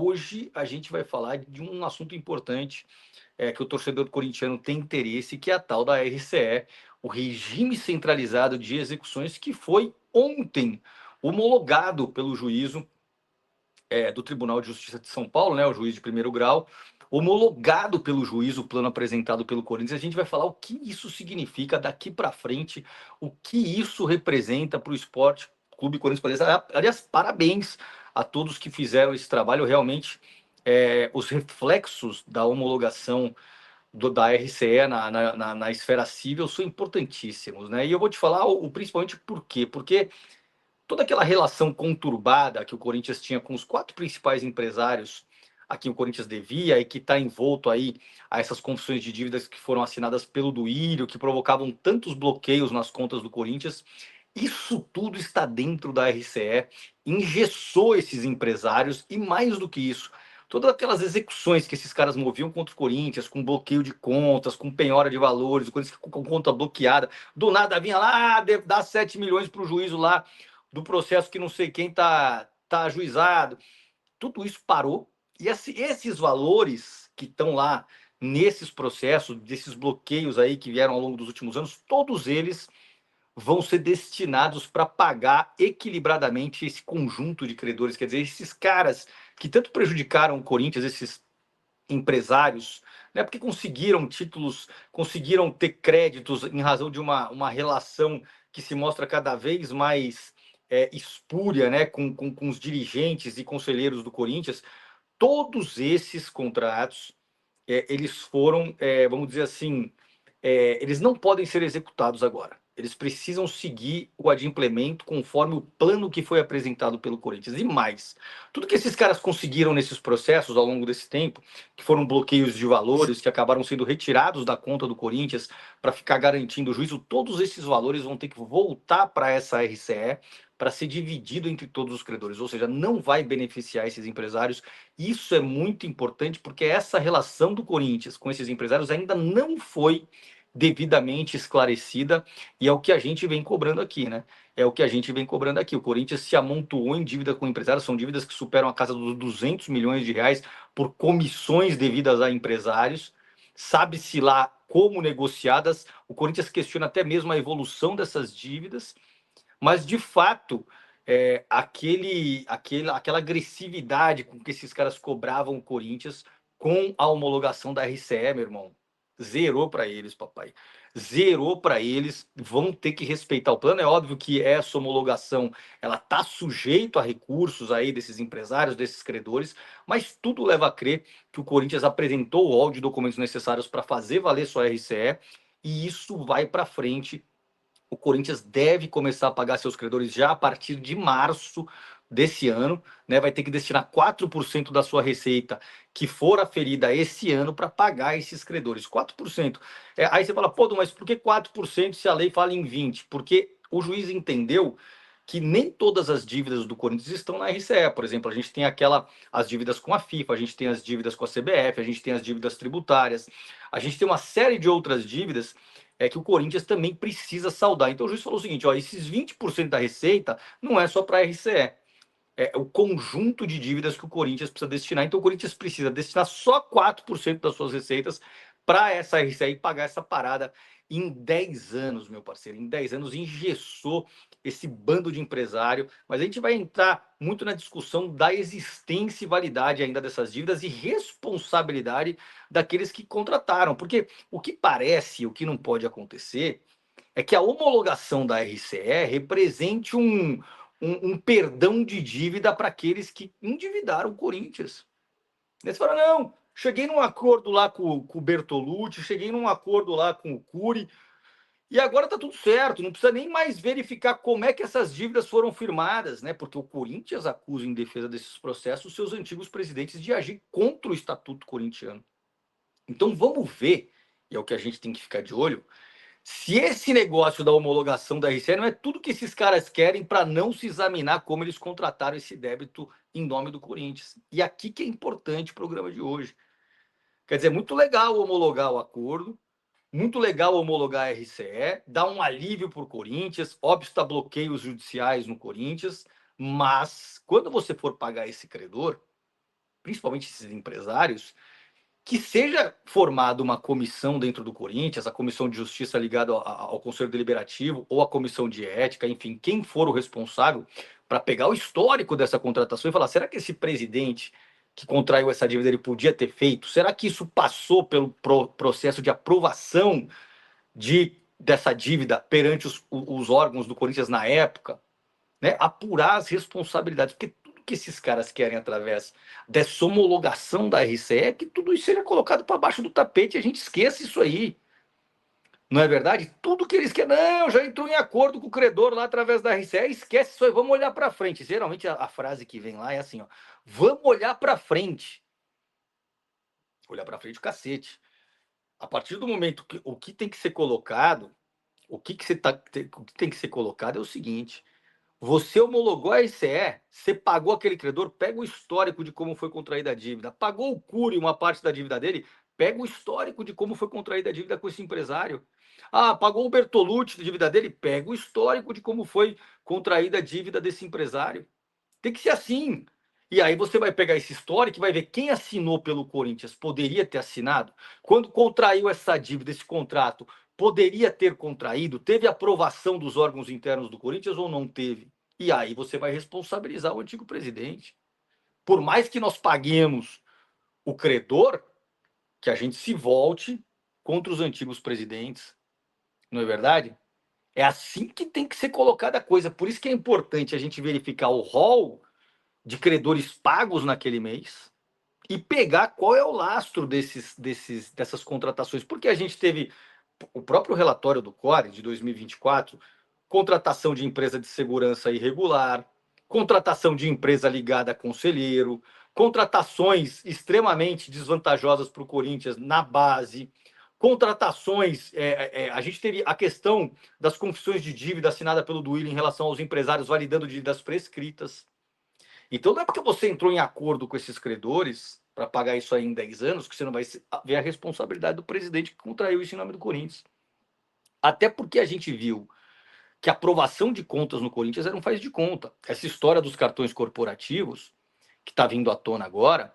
Hoje a gente vai falar de um assunto importante, que o torcedor corintiano tem interesse, que é a tal da RCE, o regime centralizado de execuções, que foi ontem homologado pelo juízo do Tribunal de Justiça de São Paulo, né, o juiz de primeiro grau, homologado pelo juiz o plano apresentado pelo Corinthians. A gente vai falar o que isso significa daqui para frente, o que isso representa para o Esporte Clube Corinthians. Aliás, parabéns a todos que fizeram esse trabalho. Realmente, os reflexos da homologação da RCE na esfera civil são importantíssimos, né? E eu vou te falar principalmente por quê? Porque toda aquela relação conturbada que o Corinthians tinha com os quatro principais empresários a quem o Corinthians devia e que está envolto aí a essas confissões de dívidas que foram assinadas pelo Duílio, que provocavam tantos bloqueios nas contas do Corinthians, isso tudo está dentro da RCE, engessou esses empresários e, mais do que isso, todas aquelas execuções que esses caras moviam contra o Corinthians, com bloqueio de contas, com penhora de valores, o Corinthians com conta bloqueada, do nada vinha lá, dá 7 milhões para o juízo lá do processo que não sei quem tá ajuizado. Tudo isso parou. E esses valores que estão lá nesses processos, desses bloqueios aí que vieram ao longo dos últimos anos, todos eles vão ser destinados para pagar equilibradamente esse conjunto de credores. Quer dizer, esses caras que tanto prejudicaram o Corinthians, esses empresários, né, porque conseguiram títulos, conseguiram ter créditos em razão de uma relação que se mostra cada vez mais espúria, né, com os dirigentes e conselheiros do Corinthians. Todos esses contratos, eles foram, vamos dizer assim, eles não podem ser executados agora. Eles precisam seguir o adimplemento conforme o plano que foi apresentado pelo Corinthians. E mais, tudo que esses caras conseguiram nesses processos ao longo desse tempo, que foram bloqueios de valores, que acabaram sendo retirados da conta do Corinthians para ficar garantindo o juízo, todos esses valores vão ter que voltar para essa RCE para ser dividido entre todos os credores. Ou seja, não vai beneficiar esses empresários. Isso é muito importante porque essa relação do Corinthians com esses empresários ainda não foi devidamente esclarecida, e é o que a gente vem cobrando aqui, né? É o que a gente vem cobrando aqui. O Corinthians se amontoou em dívida com empresários, são dívidas que superam a casa dos 200 milhões de reais por comissões devidas a empresários. Sabe-se lá como negociadas. O Corinthians questiona até mesmo a evolução dessas dívidas, mas de fato, aquela agressividade com que esses caras cobravam o Corinthians com a homologação da RCE, meu irmão, zerou para eles, papai. Zerou para eles, vão ter que respeitar o plano. É óbvio que essa homologação ela tá sujeito a recursos aí desses empresários, desses credores, mas tudo leva a crer que o Corinthians apresentou o rol de documentos necessários para fazer valer sua RCE e isso vai para frente. O Corinthians deve começar a pagar seus credores já a partir de março desse ano, né? Vai ter que destinar 4% da sua receita que for aferida esse ano para pagar esses credores. 4%. Aí você fala, pô, mas por que 4% se a lei fala em 20%? Porque o juiz entendeu que nem todas as dívidas do Corinthians estão na RCE. Por exemplo, a gente tem as dívidas com a FIFA, a gente tem as dívidas com a CBF, a gente tem as dívidas tributárias, a gente tem uma série de outras dívidas que o Corinthians também precisa saldar. Então o juiz falou o seguinte, ó, esses 20% da receita não é só para a RCE, é o conjunto de dívidas que o Corinthians precisa destinar. Então o Corinthians precisa destinar só 4% das suas receitas para essa RCE e pagar essa parada em 10 anos, meu parceiro. Em 10 anos engessou esse bando de empresário, mas a gente vai entrar muito na discussão da existência e validade ainda dessas dívidas e responsabilidade daqueles que contrataram, porque o que parece, o que não pode acontecer, é que a homologação da RCE represente um perdão de dívida para aqueles que endividaram o Corinthians. Eles falaram, não, cheguei num acordo lá com o Bertolucci, cheguei num acordo lá com o Cury, e agora tá tudo certo, não precisa nem mais verificar como é que essas dívidas foram firmadas, né? Porque o Corinthians acusa em defesa desses processos seus antigos presidentes de agir contra o Estatuto Corintiano. Então vamos ver, e é o que a gente tem que ficar de olho, se esse negócio da homologação da RCE não é tudo que esses caras querem para não se examinar como eles contrataram esse débito em nome do Corinthians. E aqui que é importante o programa de hoje. Quer dizer, muito legal homologar o acordo, muito legal homologar a RCE, dar um alívio para o Corinthians, obsta bloqueios judiciais no Corinthians, mas quando você for pagar esse credor, principalmente esses empresários, que seja formada uma comissão dentro do Corinthians, a comissão de justiça ligada ao Conselho Deliberativo ou a comissão de ética, enfim, quem for o responsável, para pegar o histórico dessa contratação e falar: será que esse presidente que contraiu essa dívida ele podia ter feito? Será que isso passou pelo processo de aprovação dessa dívida perante os órgãos do Corinthians na época? Né? Apurar as responsabilidades, porque tudo que esses caras querem através dessa homologação da RCE é que tudo isso seja colocado para baixo do tapete e a gente esqueça isso aí. Não é verdade? Tudo que eles querem, não, já entrou em acordo com o credor lá através da RCE, esquece isso aí, vamos olhar para frente. Geralmente a frase que vem lá é assim, ó, vamos olhar para frente. Olhar para frente o cacete. A partir do momento que o que tem que ser colocado, o que tem que ser colocado é o seguinte: você homologou a RCE, você pagou aquele credor, pega o histórico de como foi contraída a dívida. Pagou o Cury uma parte da dívida dele, pega o histórico de como foi contraída a dívida com esse empresário. Ah, pagou o Bertolucci da dívida dele, pega o histórico de como foi contraída a dívida desse empresário. Tem que ser assim. E aí você vai pegar esse histórico e vai ver quem assinou pelo Corinthians poderia ter assinado. Quando contraiu essa dívida, esse contrato, poderia ter contraído, teve aprovação dos órgãos internos do Corinthians ou não teve? E aí você vai responsabilizar o antigo presidente. Por mais que nós paguemos o credor, que a gente se volte contra os antigos presidentes. Não é verdade? É assim que tem que ser colocada a coisa. Por isso que é importante a gente verificar o rol de credores pagos naquele mês e pegar qual é o lastro dessas contratações. Porque a gente teve o próprio relatório do CORE de 2024, contratação de empresa de segurança irregular, contratação de empresa ligada a conselheiro, contratações extremamente desvantajosas para o Corinthians na base, contratações. A gente teve a questão das confissões de dívida assinada pelo Duílio em relação aos empresários validando dívidas prescritas. Então não é porque você entrou em acordo com esses credores para pagar isso aí em 10 anos que você não vai ver a responsabilidade do presidente que contraiu isso em nome do Corinthians. Até porque a gente viu que a aprovação de contas no Corinthians era um faz de conta. Essa história dos cartões corporativos, que está vindo à tona agora,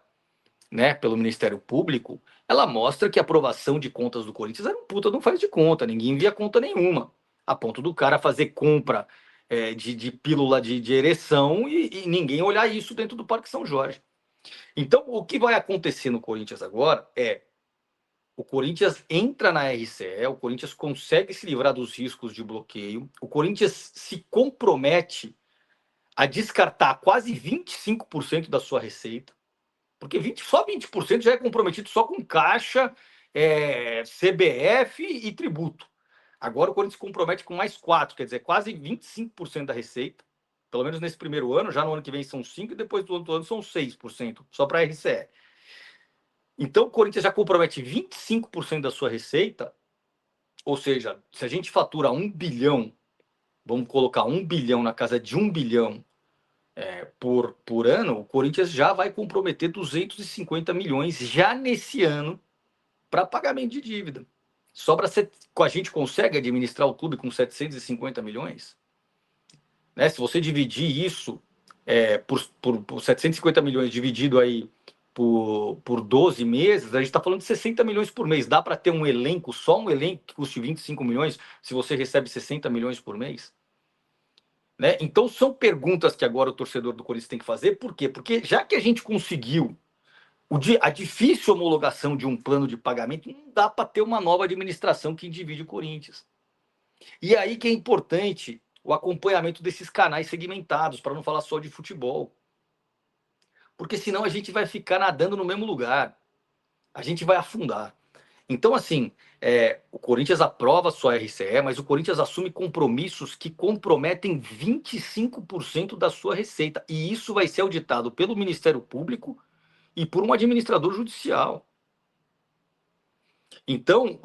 né, pelo Ministério Público, ela mostra que a aprovação de contas do Corinthians era um puta não faz de conta, ninguém via conta nenhuma. A ponto do cara fazer compra de pílula de ereção e ninguém olhar isso dentro do Parque São Jorge. Então, o que vai acontecer no Corinthians agora é o Corinthians entra na RCE, o Corinthians consegue se livrar dos riscos de bloqueio, o Corinthians se compromete a descartar quase 25% da sua receita, porque só 20% já é comprometido só com caixa, CBF e tributo. Agora o Corinthians se compromete com mais 4%, quer dizer, quase 25% da receita, pelo menos nesse primeiro ano, já no ano que vem são 5% e depois do outro ano são 6%, só para a RCE. Então, o Corinthians já compromete 25% da sua receita, ou seja, se a gente fatura 1 bilhão, vamos colocar 1 bilhão na casa de 1 bilhão por ano, o Corinthians já vai comprometer 250 milhões já nesse ano para pagamento de dívida. Sobra, a gente consegue administrar o clube com 750 milhões? Né? Se você dividir isso por 750 milhões dividido aí por 12 meses, a gente está falando de 60 milhões por mês. Dá para ter um elenco, só um elenco que custe 25 milhões, se você recebe 60 milhões por mês? Né? Então, são perguntas que agora o torcedor do Corinthians tem que fazer. Por quê? Porque já que a gente conseguiu a difícil homologação de um plano de pagamento, não dá para ter uma nova administração que divide o Corinthians. E aí que é importante o acompanhamento desses canais segmentados, para não falar só de futebol. Porque senão a gente vai ficar nadando no mesmo lugar. A gente vai afundar. Então, assim, o Corinthians aprova sua RCE, mas o Corinthians assume compromissos que comprometem 25% da sua receita. E isso vai ser auditado pelo Ministério Público e por um administrador judicial. Então,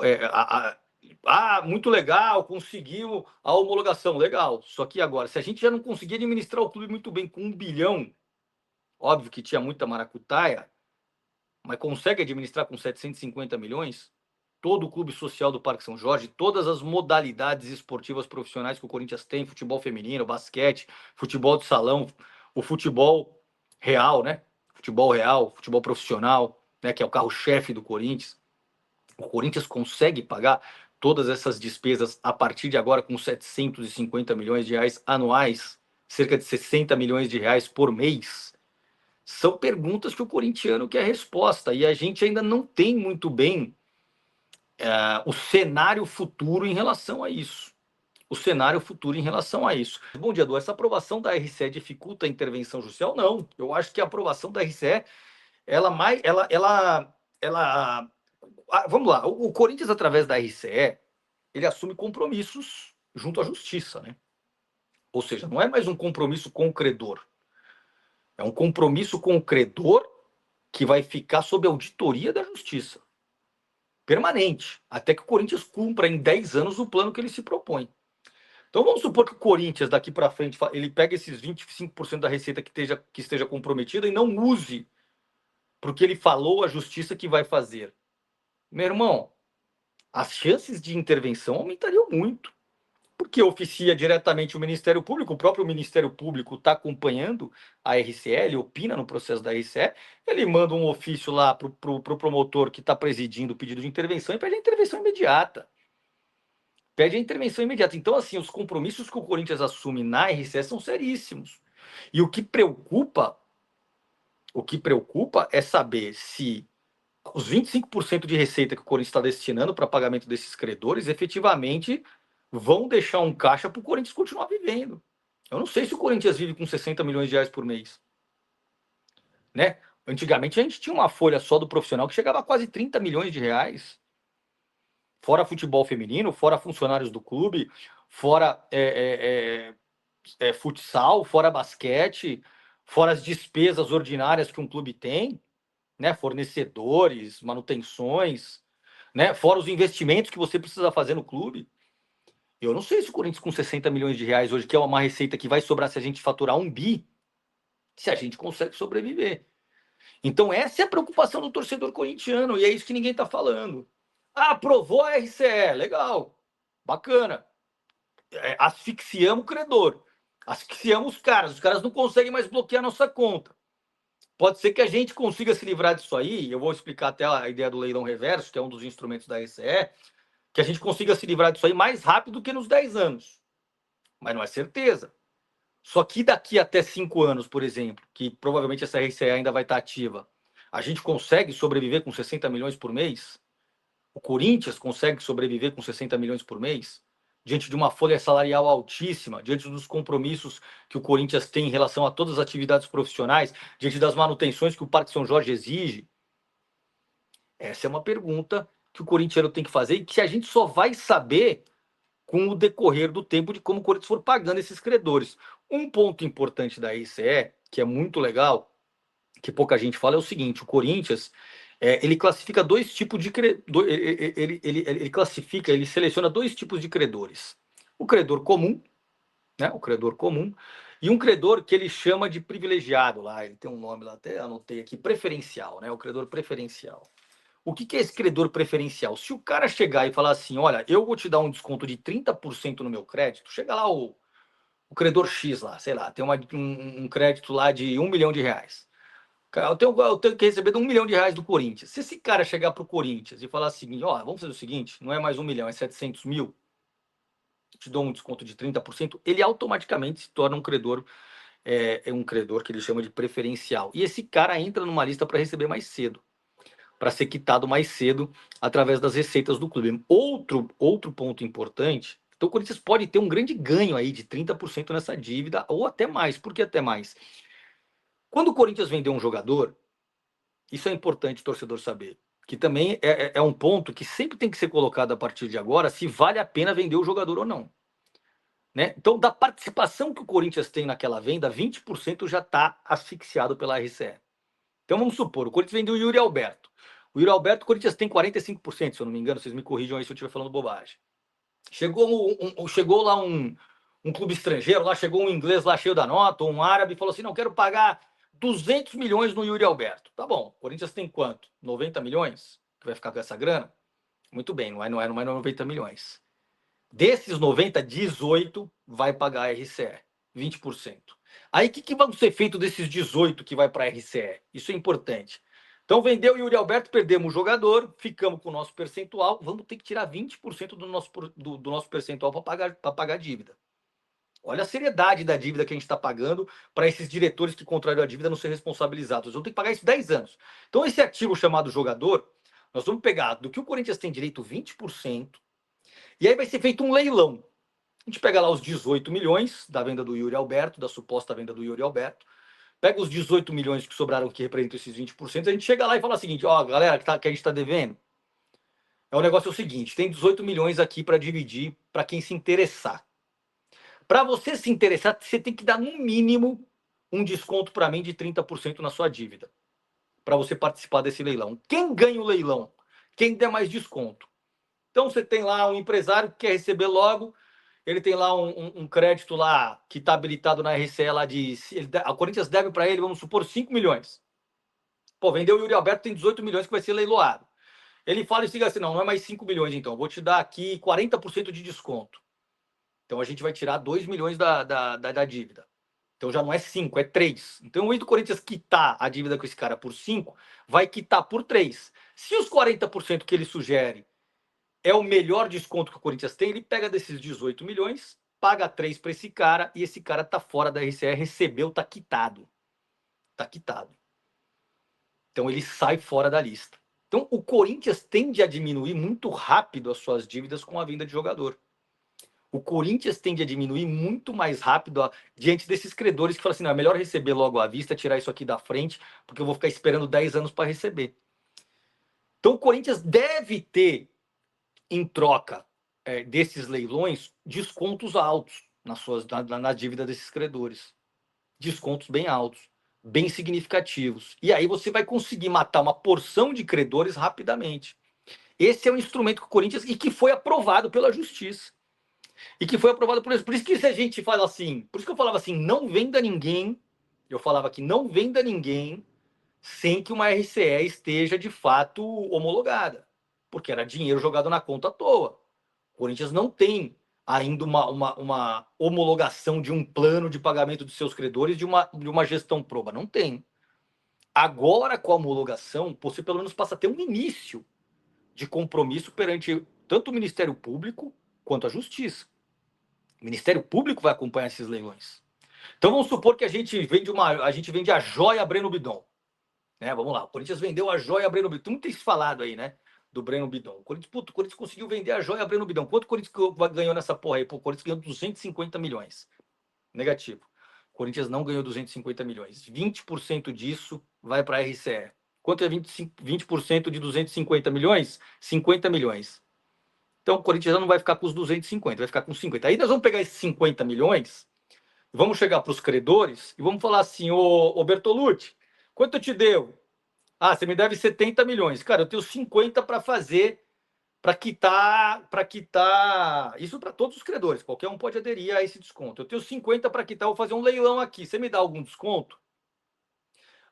muito legal, conseguiu a homologação, legal. Só que agora, se a gente já não conseguir administrar o clube muito bem com 1 bilhão, óbvio que tinha muita maracutaia, mas consegue administrar com 750 milhões, todo o clube social do Parque São Jorge, todas as modalidades esportivas profissionais que o Corinthians tem, futebol feminino, basquete, futebol de salão, o futebol real, né? futebol real, futebol profissional, né, que é o carro-chefe do Corinthians, o Corinthians consegue pagar todas essas despesas a partir de agora com 750 milhões de reais anuais, cerca de 60 milhões de reais por mês? São perguntas que o corintiano quer resposta e a gente ainda não tem muito bem o cenário futuro em relação a isso. O cenário futuro em relação a isso. Bom dia, Edu. Essa aprovação da RCE dificulta a intervenção judicial? Não. Eu acho que a aprovação da RCE, ela mais. Vamos lá. O Corinthians, através da RCE, ele assume compromissos junto à justiça, né? Ou seja, não é mais um compromisso com o credor. É um compromisso com o credor que vai ficar sob auditoria da justiça. Permanente. Até que o Corinthians cumpra em 10 anos o plano que ele se propõe. Então vamos supor que o Corinthians daqui para frente ele pega esses 25% da receita que esteja comprometida e não use porque ele falou à justiça que vai fazer. Meu irmão, as chances de intervenção aumentariam muito, porque oficia diretamente o Ministério Público, o próprio Ministério Público está acompanhando a RCE, ele opina no processo da RCE, ele manda um ofício lá para o promotor que está presidindo o pedido de intervenção e pede a intervenção imediata. Pede a intervenção imediata. Então, assim, os compromissos que o Corinthians assume na RCE são seríssimos. E o que preocupa é saber se os 25% de receita que o Corinthians está destinando para pagamento desses credores efetivamente vão deixar um caixa para o Corinthians continuar vivendo. Eu não sei se o Corinthians vive com 60 milhões de reais por mês. Né? Antigamente a gente tinha uma folha só do profissional que chegava a quase 30 milhões de reais. Fora futebol feminino, fora funcionários do clube, fora futsal, fora basquete, fora as despesas ordinárias que um clube tem, né? Fornecedores, manutenções, né? Fora os investimentos que você precisa fazer no clube. Eu não sei se o Corinthians com 60 milhões de reais hoje, que é uma receita que vai sobrar se a gente faturar 1 bi, se a gente consegue sobreviver. Então essa é a preocupação do torcedor corintiano e é isso que ninguém está falando. Ah, aprovou a RCE, legal, bacana. Asfixiamos o credor, asfixiamos os caras não conseguem mais bloquear a nossa conta. Pode ser que a gente consiga se livrar disso aí, eu vou explicar até a ideia do leilão reverso, que é um dos instrumentos da RCE, que a gente consiga se livrar disso aí mais rápido que nos 10 anos. Mas não é certeza. Só que daqui até 5 anos, por exemplo, que provavelmente essa RCE ainda vai estar ativa, a gente consegue sobreviver com 60 milhões por mês? O Corinthians consegue sobreviver com 60 milhões por mês? Diante de uma folha salarial altíssima, diante dos compromissos que o Corinthians tem em relação a todas as atividades profissionais, diante das manutenções que o Parque São Jorge exige? Essa é uma pergunta que o corintiano tem que fazer e que a gente só vai saber com o decorrer do tempo de como o Corinthians for pagando esses credores. Um ponto importante da RCE, que é muito legal, que pouca gente fala, é o seguinte: o Corinthians ele classifica dois tipos de ele classifica, ele seleciona dois tipos de credores. O credor comum, né? O credor comum, e um credor que ele chama de privilegiado lá, ele tem um nome lá, até anotei aqui, preferencial, né? O credor preferencial. O que é esse credor preferencial? Se o cara chegar e falar assim, olha, eu vou te dar um desconto de 30% no meu crédito, chega lá o credor X lá, sei lá, tem um crédito lá de 1 milhão de reais. Eu tenho que receber 1 milhão de reais do Corinthians. Se esse cara chegar pro Corinthians e falar assim, ó, vamos fazer o seguinte, não é mais 1 milhão, é 700 mil, te dou um desconto de 30%, ele automaticamente se torna um credor, um credor que ele chama de preferencial. E esse cara entra numa lista para receber mais cedo, para ser quitado mais cedo através das receitas do clube. Outro ponto importante, então o Corinthians pode ter um grande ganho aí de 30% nessa dívida, ou até mais. Por que até mais? Quando o Corinthians vender um jogador, isso é importante o torcedor saber, que também é um ponto que sempre tem que ser colocado a partir de agora, se vale a pena vender o jogador ou não. Né? Então, da participação que o Corinthians tem naquela venda, 20% já está asfixiado pela RCE. Então vamos supor, o Corinthians vendeu o Yuri Alberto. O Yuri Alberto, o Corinthians tem 45%, se eu não me engano, vocês me corrijam aí se eu estiver falando bobagem. Chegou lá um clube estrangeiro, lá chegou um inglês lá cheio da nota, ou um árabe, e falou assim, não, quero pagar 200 milhões no Yuri Alberto. Tá bom, o Corinthians tem quanto? 90 milhões? Que vai ficar com essa grana? Muito bem, não é 90 milhões. Desses 90, 18 vai pagar a RCE, 20%. Aí o que vão ser feito desses 18 que vai para a RCE? Isso é importante. Então vendeu o Yuri Alberto, perdemos o jogador, ficamos com o nosso percentual, vamos ter que tirar 20% do nosso percentual para pagar a dívida. Olha a seriedade da dívida que a gente está pagando para esses diretores que contraíram a dívida não ser responsabilizados. Eles vão ter que pagar isso 10 anos. Então, esse ativo chamado jogador, nós vamos pegar do que o Corinthians tem direito 20%, e aí vai ser feito um leilão. A gente pega lá os 18 milhões da venda do Yuri Alberto, da suposta venda do Yuri Alberto, pega os 18 milhões que sobraram, que representam esses 20%, a gente chega lá e fala o seguinte, ó, galera, que a gente está devendo, o negócio é o seguinte, tem 18 milhões aqui para dividir para quem se interessar. Para você se interessar, você tem que dar no mínimo um desconto para mim de 30% na sua dívida, para você participar desse leilão. Quem ganha o leilão? Quem der mais desconto. Então você tem lá um empresário que quer receber logo, ele tem lá um crédito lá que está habilitado na RCE lá a Corinthians deve para ele, vamos supor, 5 milhões. Pô, vendeu o Yuri Alberto, tem 18 milhões que vai ser leiloado. Ele fala e siga assim, não é mais 5 milhões então, vou te dar aqui 40% de desconto. Então a gente vai tirar 2 milhões da dívida. Então já não é 5, é 3. Então, o do Corinthians quitar a dívida com esse cara por 5, vai quitar por 3. Se os 40% que ele sugere é o melhor desconto que o Corinthians tem, ele pega desses 18 milhões, paga 3 para esse cara, e esse cara tá fora da RCE, recebeu, tá quitado. Tá quitado. Então ele sai fora da lista. Então o Corinthians tende a diminuir muito rápido as suas dívidas com a venda de jogador. O Corinthians tende a diminuir muito mais rápido diante desses credores que falam assim, não, é melhor receber logo à vista, tirar isso aqui da frente, porque eu vou ficar esperando 10 anos para receber. Então o Corinthians deve ter, em troca desses leilões, descontos altos na dívida desses credores. Descontos bem altos, bem significativos. E aí você vai conseguir matar uma porção de credores rapidamente. Esse é um instrumento que o Corinthians, e que foi aprovado pela Justiça. E que foi aprovado por isso. Por isso que se a gente fala assim, por isso que eu falava assim, não venda ninguém, eu falava que não venda ninguém sem que uma RCE esteja de fato homologada. Porque era dinheiro jogado na conta à toa. O Corinthians não tem ainda uma homologação de um plano de pagamento dos seus credores de uma gestão proba. Não tem. Agora, com a homologação, você pelo menos passa a ter um início de compromisso perante tanto o Ministério Público quanto a Justiça. O Ministério Público vai acompanhar esses leilões. Então vamos supor que a gente vende a joia Breno Bidon. Né? Vamos lá, o Corinthians vendeu a joia Breno Bidon. Não tem se falado aí, né? Do Breno Bidon. O Corinthians conseguiu vender a joia Breno Bidon. Quanto o Corinthians ganhou nessa porra aí? Pô, o Corinthians ganhou 250 milhões. Negativo. O Corinthians não ganhou 250 milhões. 20% disso vai para a RCE. Quanto é 20% de 250 milhões? 50 milhões. Então o Corinthians não vai ficar com os 250, vai ficar com 50. Aí nós vamos pegar esses 50 milhões, vamos chegar para os credores e vamos falar assim, ô Bertolucci, quanto eu te deu? Ah, você me deve 70 milhões. Cara, eu tenho 50 para fazer, para quitar, isso para todos os credores, qualquer um pode aderir a esse desconto. Eu tenho 50 para quitar, vou fazer um leilão aqui. Você me dá algum desconto?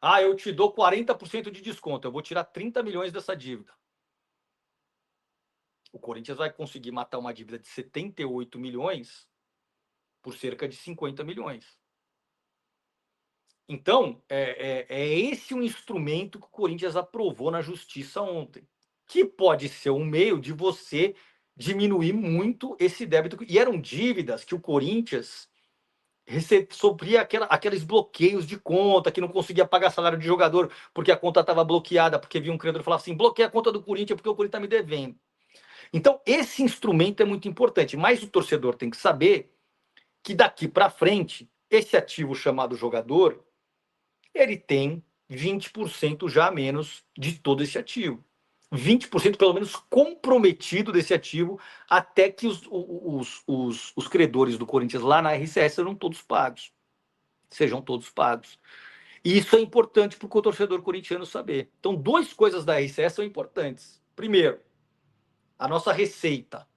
Ah, eu te dou 40% de desconto, eu vou tirar 30 milhões dessa dívida. O Corinthians vai conseguir matar uma dívida de 78 milhões por cerca de 50 milhões. Então, é esse um instrumento que o Corinthians aprovou na Justiça ontem, que pode ser um meio de você diminuir muito esse débito. E eram dívidas que o Corinthians sofria aqueles bloqueios de conta, que não conseguia pagar salário de jogador porque a conta estava bloqueada, porque vinha um credor e falava assim, bloqueia a conta do Corinthians porque o Corinthians está me devendo. Então, esse instrumento é muito importante, mas o torcedor tem que saber que daqui para frente, esse ativo chamado jogador, ele tem 20% já a menos de todo esse ativo. 20% pelo menos comprometido desse ativo até que os credores do Corinthians lá na RCS sejam todos pagos. Sejam todos pagos. E isso é importante para o torcedor corintiano saber. Então, duas coisas da RCS são importantes. Primeiro, a nossa receita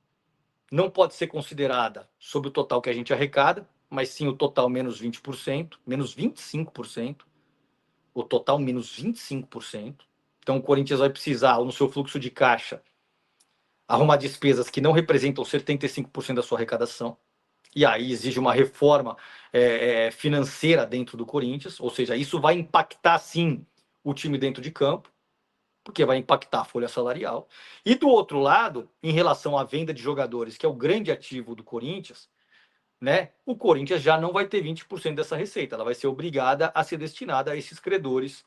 não pode ser considerada sobre o total que a gente arrecada, mas sim o total menos 20%, menos 25%, o total menos 25%. Então o Corinthians vai precisar, no seu fluxo de caixa, arrumar despesas que não representam 75% da sua arrecadação. e aí exige uma reforma financeira dentro do Corinthians, ou seja, isso vai impactar sim o time dentro de campo, porque vai impactar a folha salarial. E do outro lado, em relação à venda de jogadores, que é o grande ativo do Corinthians, né? O Corinthians já não vai ter 20% dessa receita, ela vai ser obrigada a ser destinada a esses credores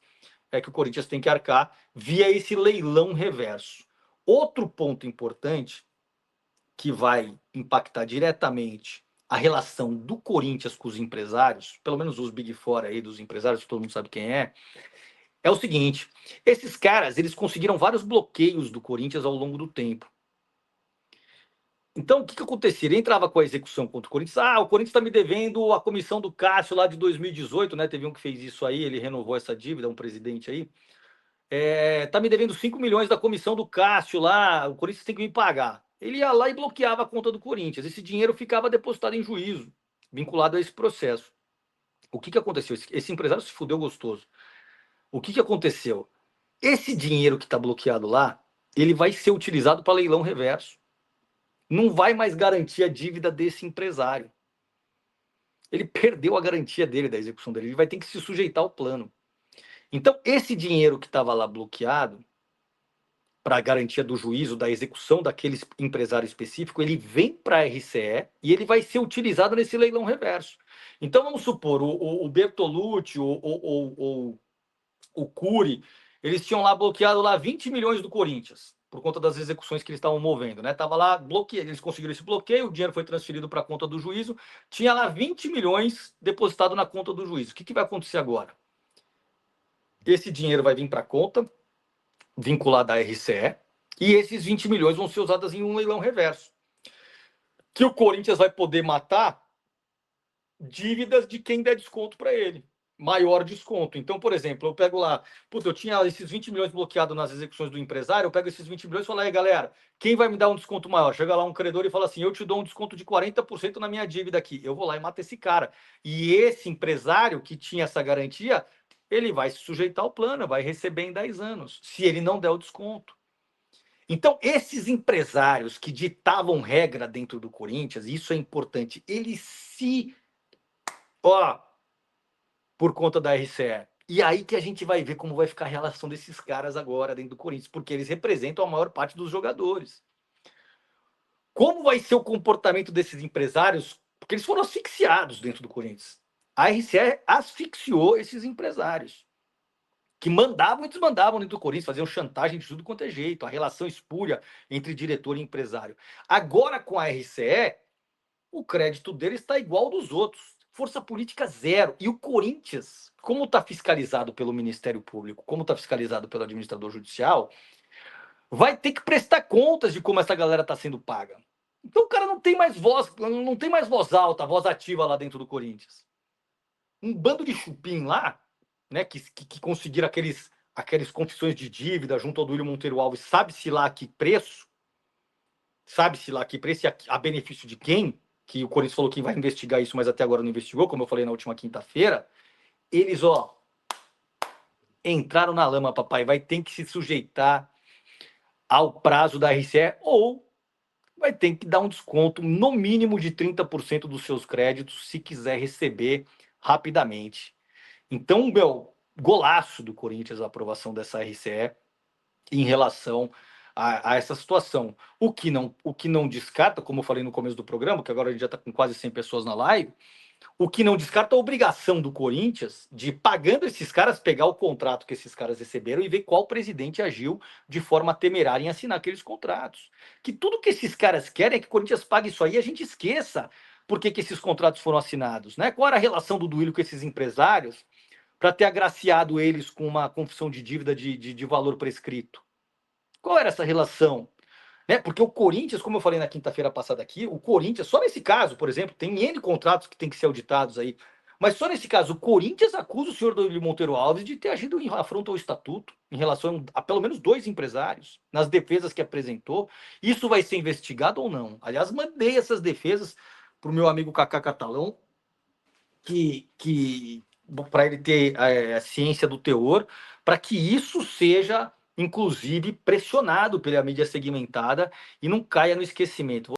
que o Corinthians tem que arcar via esse leilão reverso. Outro ponto importante que vai impactar diretamente a relação do Corinthians com os empresários, pelo menos os Big Four aí dos empresários, que todo mundo sabe quem é o seguinte: esses caras, eles conseguiram vários bloqueios do Corinthians ao longo do tempo. Então, o que acontecia? Ele entrava com a execução contra o Corinthians. Ah, o Corinthians está me devendo a comissão do Cássio lá de 2018, né? Teve um que fez isso aí, ele renovou essa dívida, um presidente aí. Tá me devendo 5 milhões da comissão do Cássio lá, o Corinthians tem que me pagar. Ele ia lá e bloqueava a conta do Corinthians. Esse dinheiro ficava depositado em juízo, vinculado a esse processo. O que aconteceu? Esse empresário se fudeu gostoso. O que aconteceu? Esse dinheiro que está bloqueado lá, ele vai ser utilizado para leilão reverso. Não vai mais garantir a dívida desse empresário. Ele perdeu a garantia dele, da execução dele. Ele vai ter que se sujeitar ao plano. Então, esse dinheiro que estava lá bloqueado, para a garantia do juízo, da execução daquele empresário específico, ele vem para a RCE e ele vai ser utilizado nesse leilão reverso. Então, vamos supor, o Bertolucci, o Cury, eles tinham lá bloqueado lá 20 milhões do Corinthians, por conta das execuções que eles estavam movendo, né? Tava lá bloqueado, eles conseguiram esse bloqueio, o dinheiro foi transferido para a conta do juízo, tinha lá 20 milhões depositado na conta do juízo. O que vai acontecer agora? Esse dinheiro vai vir para a conta, vinculada à RCE, e esses 20 milhões vão ser usados em um leilão reverso. Que o Corinthians vai poder matar dívidas de quem der desconto para ele. Maior desconto. Então, por exemplo, eu pego lá, puta, eu tinha esses 20 milhões bloqueados nas execuções do empresário, eu pego esses 20 milhões e falo, aí, galera, quem vai me dar um desconto maior? Chega lá um credor e fala assim, eu te dou um desconto de 40% na minha dívida aqui. Eu vou lá e mato esse cara. E esse empresário que tinha essa garantia, ele vai se sujeitar ao plano, vai receber em 10 anos, se ele não der o desconto. Então, esses empresários que ditavam regra dentro do Corinthians, isso é importante, eles se... por conta da RCE. E aí que a gente vai ver como vai ficar a relação desses caras agora dentro do Corinthians, porque eles representam a maior parte dos jogadores. Como vai ser o comportamento desses empresários? Porque eles foram asfixiados dentro do Corinthians. A RCE asfixiou esses empresários, que mandavam e desmandavam dentro do Corinthians, faziam chantagem de tudo quanto é jeito, a relação espúria entre diretor e empresário. Agora, com a RCE, o crédito deles está igual ao dos outros. Força política zero. E o Corinthians, como está fiscalizado pelo Ministério Público, como está fiscalizado pelo administrador judicial, vai ter que prestar contas de como essa galera está sendo paga. Então o cara não tem mais voz, não tem mais voz alta, voz ativa lá dentro do Corinthians. Um bando de chupim lá, né, que conseguiram aqueles confissões de dívida junto ao Duílio Monteiro Alves, sabe-se lá que preço, e a benefício de quem, que o Corinthians falou que vai investigar isso, mas até agora não investigou, como eu falei na última quinta-feira, eles, entraram na lama, papai, vai ter que se sujeitar ao prazo da RCE ou vai ter que dar um desconto no mínimo de 30% dos seus créditos se quiser receber rapidamente. Então, meu, golaço do Corinthians a aprovação dessa RCE em relação a essa situação. O que não descarta, como eu falei no começo do programa, que agora a gente já está com quase 100 pessoas na live, o que não descarta a obrigação do Corinthians de, pagando esses caras, pegar o contrato que esses caras receberam e ver qual presidente agiu de forma temerária em assinar aqueles contratos. Que tudo que esses caras querem é que o Corinthians pague isso aí e a gente esqueça por que esses contratos foram assinados, né? Qual era a relação do Duílio com esses empresários para ter agraciado eles com uma confissão de dívida de valor prescrito? Qual era essa relação? Né? Porque o Corinthians, como eu falei na quinta-feira passada aqui, o Corinthians, só nesse caso, por exemplo, tem N contratos que tem que ser auditados aí, mas só nesse caso, o Corinthians acusa o senhor Duílio Monteiro Alves de ter agido em afronta ao estatuto, em relação a pelo menos 2 empresários, nas defesas que apresentou. Isso vai ser investigado ou não? Aliás, mandei essas defesas para o meu amigo Cacá Catalão, que para ele ter a ciência do teor, para que isso seja, inclusive, pressionado pela mídia segmentada e não caia no esquecimento.